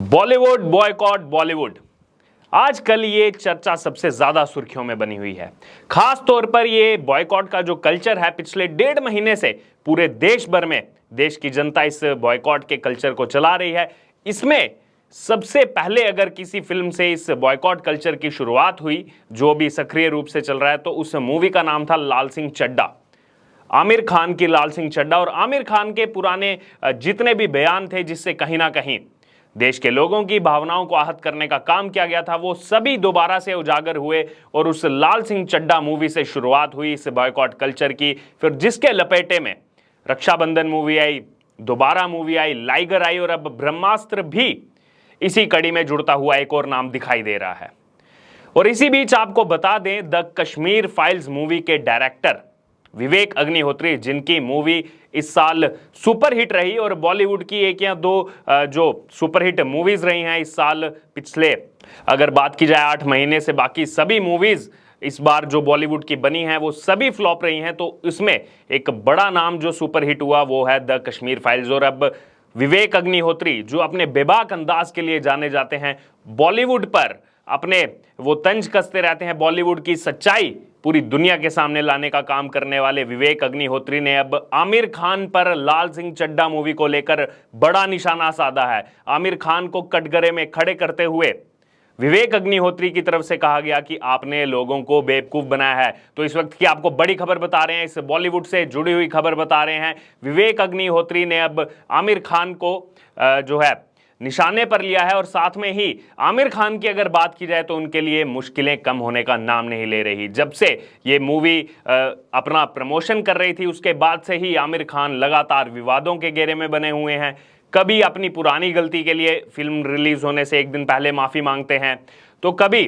Bollywood boycott Bollywood. आजकल ये चर्चा सबसे ज्यादा सुर्खियों में बनी हुई है। खास तौर पर ये बॉयकॉट का जो कल्चर है पिछले 1.5 महीने से पूरे देश भर में देश की जनता इस बॉयकॉट के कल्चर को चला रही है। इसमें सबसे पहले अगर किसी फिल्म से इस बॉयकॉट कल्चर की शुरुआत हुई जो भी सक्रिय रूप से चल रहा है, तो उस मूवी का नाम था लाल सिंह चड्ढा। आमिर खान की लाल सिंह चड्ढा और आमिर खान के पुराने जितने भी बयान थे जिससे कहीं ना कहीं देश के लोगों की भावनाओं को आहत करने का काम किया गया था, वो सभी दोबारा से उजागर हुए और उस लाल सिंह चड्ढा मूवी से शुरुआत हुई इस बॉयकॉट कल्चर की। फिर जिसके लपेटे में रक्षाबंधन मूवी आई, दोबारा मूवी आई, लाइगर आई और अब ब्रह्मास्त्र भी इसी कड़ी में जुड़ता हुआ एक और नाम दिखाई दे रहा है। और इसी बीच आपको बता दें, द कश्मीर फाइल्स मूवी के डायरेक्टर विवेक अग्निहोत्री, जिनकी मूवी इस साल सुपरहिट रही और बॉलीवुड की एक या दो जो सुपरहिट मूवीज रही हैं इस साल, पिछले अगर बात की जाए 8 महीने से बाकी सभी मूवीज इस बार जो बॉलीवुड की बनी हैं वो सभी फ्लॉप रही हैं। तो इसमें एक बड़ा नाम जो सुपरहिट हुआ वो है द कश्मीर फाइल्स। और अब विवेक अग्निहोत्री, जो अपने बेबाक अंदाज के लिए जाने जाते हैं, बॉलीवुड पर अपने वो तंज कसते रहते हैं, बॉलीवुड की सच्चाई पूरी दुनिया के सामने लाने का काम करने वाले विवेक अग्निहोत्री ने अब आमिर खान पर लाल सिंह चड्ढा मूवी को लेकर बड़ा निशाना साधा है। आमिर खान को कटघरे में खड़े करते हुए विवेक अग्निहोत्री की तरफ से कहा गया कि आपने लोगों को बेवकूफ बनाया है। तो इस वक्त की आपको बड़ी खबर बता रहे हैं, इस बॉलीवुड से जुड़ी हुई खबर बता रहे हैं। विवेक अग्निहोत्री ने अब आमिर खान को जो है निशाने पर लिया है और साथ में ही आमिर खान की अगर बात की जाए तो उनके लिए मुश्किलें कम होने का नाम नहीं ले रही। जब से ये मूवी अपना प्रमोशन कर रही थी उसके बाद से ही आमिर खान लगातार विवादों के घेरे में बने हुए हैं। कभी अपनी पुरानी गलती के लिए फिल्म रिलीज होने से एक दिन पहले माफी मांगते हैं, तो कभी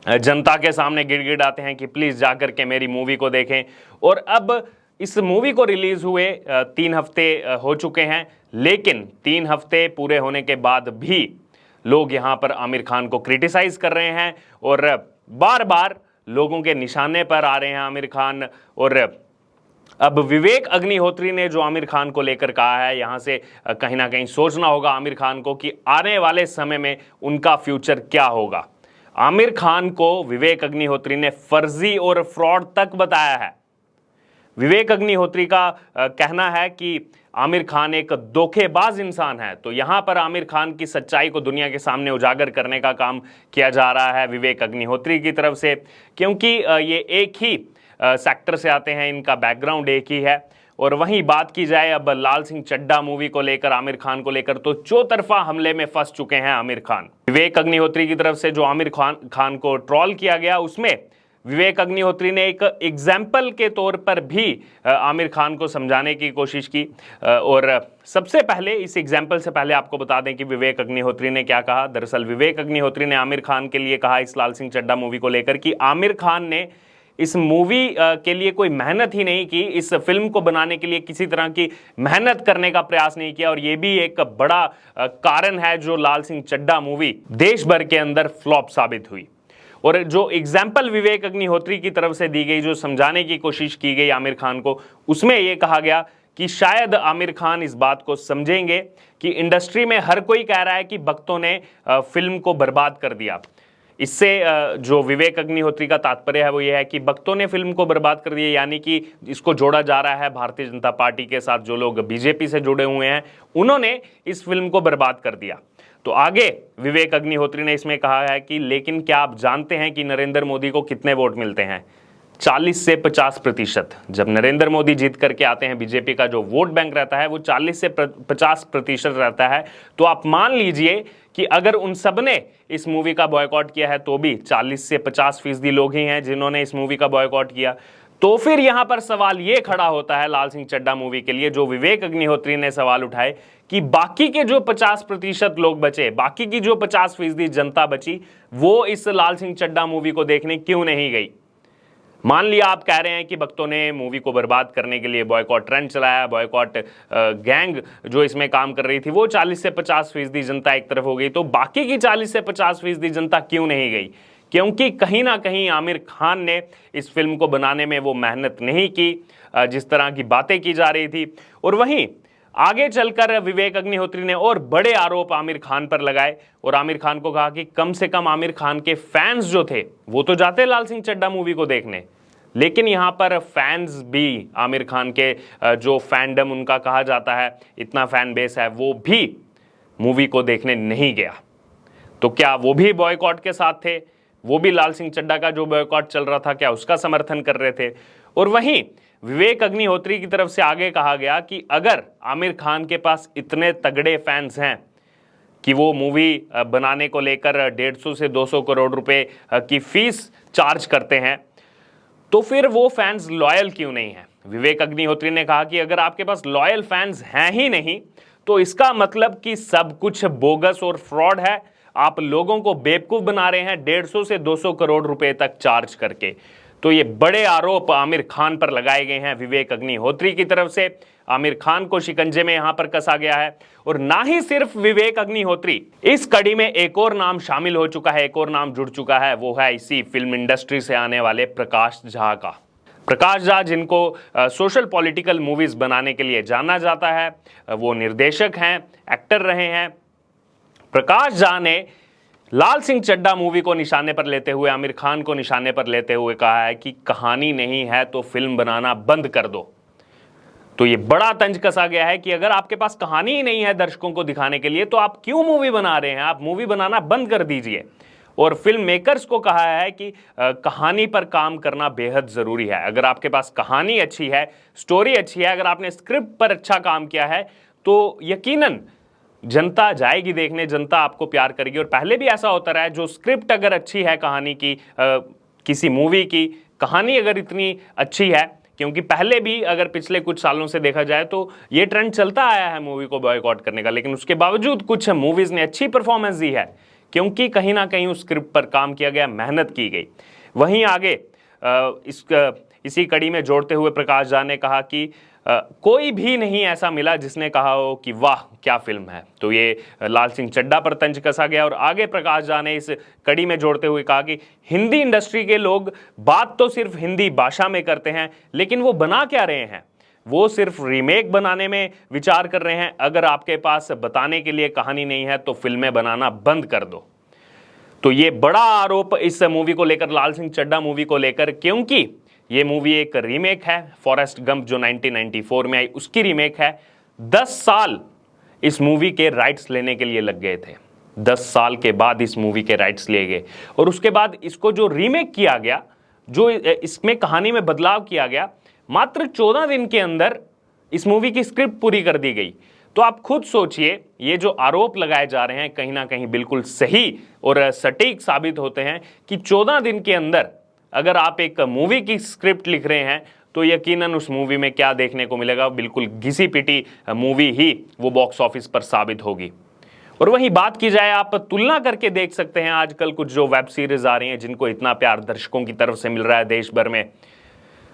जनता के सामने गिड़गिड़ाते हैं कि प्लीज जाकर के मेरी मूवी को देखें। और अब इस मूवी को रिलीज हुए 3 हफ्ते हो चुके हैं, लेकिन 3 हफ्ते पूरे होने के बाद भी लोग यहां पर आमिर खान को क्रिटिसाइज कर रहे हैं और बार बार लोगों के निशाने पर आ रहे हैं आमिर खान। और अब विवेक अग्निहोत्री ने जो आमिर खान को लेकर कहा है, यहां से कहीं ना कहीं सोचना होगा आमिर खान को कि आने वाले समय में उनका फ्यूचर क्या होगा। आमिर खान को विवेक अग्निहोत्री ने फर्जी और फ्रॉड तक बताया है। विवेक अग्निहोत्री का कहना है कि आमिर खान एक धोखेबाज इंसान है। तो यहां पर आमिर खान की सच्चाई को दुनिया के सामने उजागर करने का काम किया जा रहा है विवेक अग्निहोत्री की तरफ से, क्योंकि ये एक ही सेक्टर से आते हैं, इनका बैकग्राउंड एक ही है। और वहीं बात की जाए अब लाल सिंह चड्ढा मूवी को लेकर, आमिर खान को लेकर, तो चौतरफा हमले में फंस चुके हैं आमिर खान। विवेक अग्निहोत्री की तरफ से जो आमिर खान को ट्रोल किया गया उसमें विवेक अग्निहोत्री ने एक एग्जाम्पल के तौर पर भी आमिर खान को समझाने की कोशिश की। और सबसे पहले इस एग्जाम्पल से पहले आपको बता दें कि विवेक अग्निहोत्री ने क्या कहा। दरअसल विवेक अग्निहोत्री ने आमिर खान के लिए कहा इस लाल सिंह चड्ढा मूवी को लेकर कि आमिर खान ने इस मूवी के लिए कोई मेहनत ही नहीं की, इस फिल्म को बनाने के लिए किसी तरह की मेहनत करने का प्रयास नहीं किया। और ये भी एक बड़ा कारण है जो लाल सिंह चड्ढा मूवी देश भर के अंदर फ्लॉप साबित हुई। और जो एग्जाम्पल विवेक अग्निहोत्री की तरफ से दी गई, जो समझाने की कोशिश की गई आमिर खान को, उसमें यह कहा गया कि शायद आमिर खान इस बात को समझेंगे कि इंडस्ट्री में हर कोई कह रहा है कि भक्तों ने फिल्म को बर्बाद कर दिया। इससे जो विवेक अग्निहोत्री का तात्पर्य है वो ये है कि भक्तों ने फिल्म को बर्बाद कर दिया, यानी कि इसको जोड़ा जा रहा है भारतीय जनता पार्टी के साथ। जो लोग बीजेपी से जुड़े हुए हैं उन्होंने इस फिल्म को बर्बाद कर दिया। तो आगे विवेक अग्निहोत्री ने इसमें कहा है कि लेकिन क्या आप जानते हैं कि नरेंद्र मोदी को कितने वोट मिलते हैं? 40 से 50%। जब नरेंद्र मोदी जीत करके आते हैं, बीजेपी का जो वोट बैंक रहता है वो 40 से 50% रहता है। तो आप मान लीजिए कि अगर उन सब ने इस मूवी का बॉयकॉट किया है तो भी 40 से 50% लोग ही हैं जिन्होंने इस मूवी का बॉयकॉट किया। तो फिर यहां पर सवाल यह खड़ा होता है लाल सिंह चड्ढा मूवी के लिए, जो विवेक अग्निहोत्री ने सवाल उठाए कि बाकी के जो 50% लोग बचे, बाकी की जो 50% जनता बची, वो इस लाल सिंह चड्ढा मूवी को देखने क्यों नहीं गई? मान लिया आप कह रहे हैं कि भक्तों ने मूवी को बर्बाद करने के लिए बॉयकॉट ट्रेंड चलाया, बॉयकॉट गैंग जो इसमें काम कर रही थी वो 40 से 50% जनता एक तरफ हो गई, तो बाकी की 40 से 50% जनता क्यों नहीं गई? क्योंकि कहीं ना कहीं आमिर खान ने इस फिल्म को बनाने में वो मेहनत नहीं की जिस तरह की बातें की जा रही थी। और वहीं आगे चलकर विवेक अग्निहोत्री ने और बड़े आरोप आमिर खान पर लगाए और आमिर खान को कहा कि कम से कम आमिर खान के फैंस जो थे वो तो जाते लाल सिंह चड्ढा मूवी को देखने, लेकिन यहां पर फैंस भी आमिर खान के जो फैंडम उनका कहा जाता है, इतना फैन बेस है, वो भी मूवी को देखने नहीं गया। तो क्या वो भी बॉयकॉट के साथ थे? वो भी लाल सिंह चड्ढा का जो बॉयकॉट चल रहा था क्या उसका समर्थन कर रहे थे? और वहीं विवेक अग्निहोत्री की तरफ से आगे कहा गया कि अगर आमिर खान के पास इतने तगड़े फैंस हैं कि वो मूवी बनाने को लेकर 150 से 200 करोड़ रुपए की फीस चार्ज करते हैं, तो फिर वो फैंस लॉयल क्यों नहीं है? विवेक अग्निहोत्री ने कहा कि अगर आपके पास लॉयल फैंस हैं ही नहीं तो इसका मतलब कि सब कुछ बोगस और फ्रॉड है। आप लोगों को बेवकूफ बना रहे हैं 150 से 200 करोड़ रुपए तक चार्ज करके। तो ये बड़े आरोप आमिर खान पर लगाए गए हैं विवेक अग्निहोत्री की तरफ से। आमिर खान को शिकंजे में यहां पर कसा गया है। और ना ही सिर्फ विवेक अग्निहोत्री, इस कड़ी में एक और नाम शामिल हो चुका है, एक और नाम जुड़ चुका है, वो है इसी फिल्म इंडस्ट्री से आने वाले प्रकाश झा का। प्रकाश झा जिनको सोशल पॉलिटिकल मूवीज बनाने के लिए जाना जाता है, वो निर्देशक हैं, एक्टर रहे हैं। प्रकाश झा ने लाल सिंह चड्ढा मूवी को निशाने पर लेते हुए, आमिर खान को निशाने पर लेते हुए कहा है कि कहानी नहीं है तो फिल्म बनाना बंद कर दो। तो ये बड़ा तंज कसा गया है कि अगर आपके पास कहानी ही नहीं है दर्शकों को दिखाने के लिए तो आप क्यों मूवी बना रहे हैं? आप मूवी बनाना बंद कर दीजिए। और फिल्म मेकर्स को कहा है कि कहानी पर काम करना बेहद जरूरी है। अगर आपके पास कहानी अच्छी है, स्टोरी अच्छी है, अगर आपने स्क्रिप्ट पर अच्छा काम किया है तो यकीनन जनता जाएगी देखने, जनता आपको प्यार करेगी। और पहले भी ऐसा होता रहा है, जो स्क्रिप्ट अगर अच्छी है कहानी की, किसी मूवी की कहानी अगर इतनी अच्छी है, क्योंकि पहले भी अगर पिछले कुछ सालों से देखा जाए तो ये ट्रेंड चलता आया है मूवी को बॉयकॉट करने का, लेकिन उसके बावजूद कुछ मूवीज ने अच्छी परफॉर्मेंस दी है क्योंकि कहीं ना कहीं उस स्क्रिप्ट पर काम किया गया, मेहनत की गई। वहीं आगे इसी कड़ी में जोड़ते हुए प्रकाश झा ने कहा कि कोई भी नहीं ऐसा मिला जिसने कहा हो कि वाह क्या फिल्म है। तो ये लाल सिंह चड्ढा पर तंज कसा गया। और आगे प्रकाश झा ने इस कड़ी में जोड़ते हुए कहा कि हिंदी इंडस्ट्री के लोग बात तो सिर्फ हिंदी भाषा में करते हैं, लेकिन वो बना क्या रहे हैं? वो सिर्फ रीमेक बनाने में विचार कर रहे हैं। अगर आपके पास बताने के लिए कहानी नहीं है तो फिल्में बनाना बंद कर दो। तो ये बड़ा आरोप इस मूवी को लेकर, लाल सिंह चड्ढा मूवी को लेकर, क्योंकि ये मूवी एक रीमेक है। फॉरेस्ट गंप जो 1994 में आई उसकी रीमेक है। 10 साल इस मूवी के राइट्स लेने के लिए लग गए थे। 10 साल के बाद इस मूवी के राइट्स लिए गए और उसके बाद इसको जो रीमेक किया गया, जो इसमें कहानी में बदलाव किया गया, मात्र 14 दिन के अंदर इस मूवी की स्क्रिप्ट पूरी कर दी गई। तो आप खुद सोचिए, ये जो आरोप लगाए जा रहे हैं कहीं ना कहीं बिल्कुल सही और सटीक साबित होते हैं कि 14 दिन के अंदर अगर आप एक मूवी की स्क्रिप्ट लिख रहे हैं तो यकीनन उस मूवी में क्या देखने को मिलेगा, बिल्कुल घिसी पिटी मूवी ही वो बॉक्स ऑफिस पर साबित होगी। और वहीं बात की जाए, आप तुलना करके देख सकते हैं आजकल कुछ जो वेब सीरीज आ रही हैं जिनको इतना प्यार दर्शकों की तरफ से मिल रहा है देश भर में,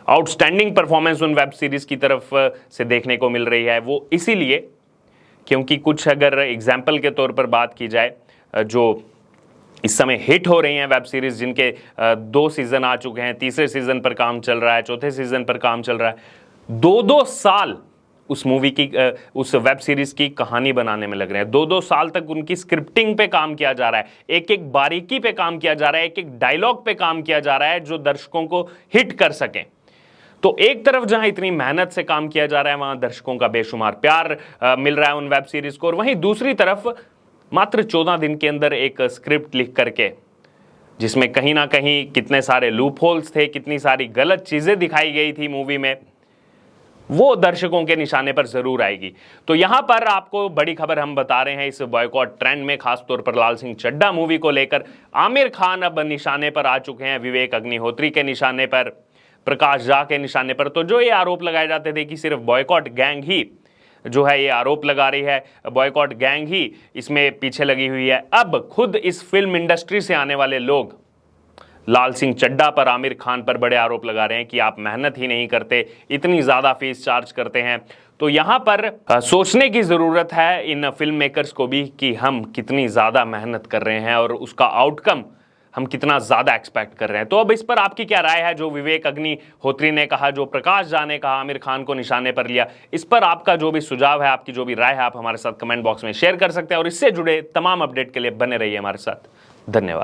आउटस्टैंडिंग परफॉर्मेंस उन वेब सीरीज की तरफ से देखने को मिल रही है। वो इसीलिए क्योंकि कुछ अगर एग्जाम्पल के तौर पर बात की जाए, जो इस समय हिट हो रही हैं वेब सीरीज जिनके 2 सीजन आ चुके हैं, तीसरे सीजन पर काम चल रहा है, चौथे सीजन पर काम चल रहा है, 2-2 साल उस मूवी की, उस वेब सीरीज की कहानी बनाने में लग रहे हैं। 2-2 साल तक उनकी स्क्रिप्टिंग पे काम किया जा रहा है, एक एक बारीकी पे काम किया जा रहा है, एक एक डायलॉग पे काम किया जा रहा है जो दर्शकों को हिट कर सकें। तो एक तरफ जहां इतनी मेहनत से काम किया जा रहा है वहां दर्शकों का बेशुमार प्यार मिल रहा है उन वेब सीरीज को, और वहीं दूसरी तरफ मात्र 14 दिन के अंदर एक स्क्रिप्ट लिख करके, जिसमें कहीं ना कहीं कितने सारे लूप होल्स थे, कितनी सारी गलत चीजें दिखाई गई थी मूवी में, वो दर्शकों के निशाने पर जरूर आएगी। तो यहां पर आपको बड़ी खबर हम बता रहे हैं इस बॉयकॉट ट्रेंड में, खासतौर पर लाल सिंह चड्ढा मूवी को लेकर आमिर खान अब निशाने पर आ चुके हैं, विवेक अग्निहोत्री के निशाने पर, प्रकाश झा के निशाने पर। तो जो ये आरोप लगाए जाते थे कि सिर्फ बॉयकॉट गैंग ही जो है ये आरोप लगा रही है, बॉयकॉट गैंग ही इसमें पीछे लगी हुई है, अब खुद इस फिल्म इंडस्ट्री से आने वाले लोग लाल सिंह चड्ढा पर, आमिर खान पर बड़े आरोप लगा रहे हैं कि आप मेहनत ही नहीं करते, इतनी ज्यादा फीस चार्ज करते हैं। तो यहां पर सोचने की जरूरत है इन फिल्म मेकर्स को भी कि हम कितनी ज्यादा मेहनत कर रहे हैं और उसका आउटकम हम कितना ज्यादा एक्सपेक्ट कर रहे हैं। तो अब इस पर आपकी क्या राय है? जो विवेक अग्निहोत्री ने कहा, जो प्रकाश झा ने कहा, आमिर खान को निशाने पर लिया, इस पर आपका जो भी सुझाव है, आपकी जो भी राय है, आप हमारे साथ कमेंट बॉक्स में शेयर कर सकते हैं। और इससे जुड़े तमाम अपडेट के लिए बने रहिए हमारे साथ। धन्यवाद।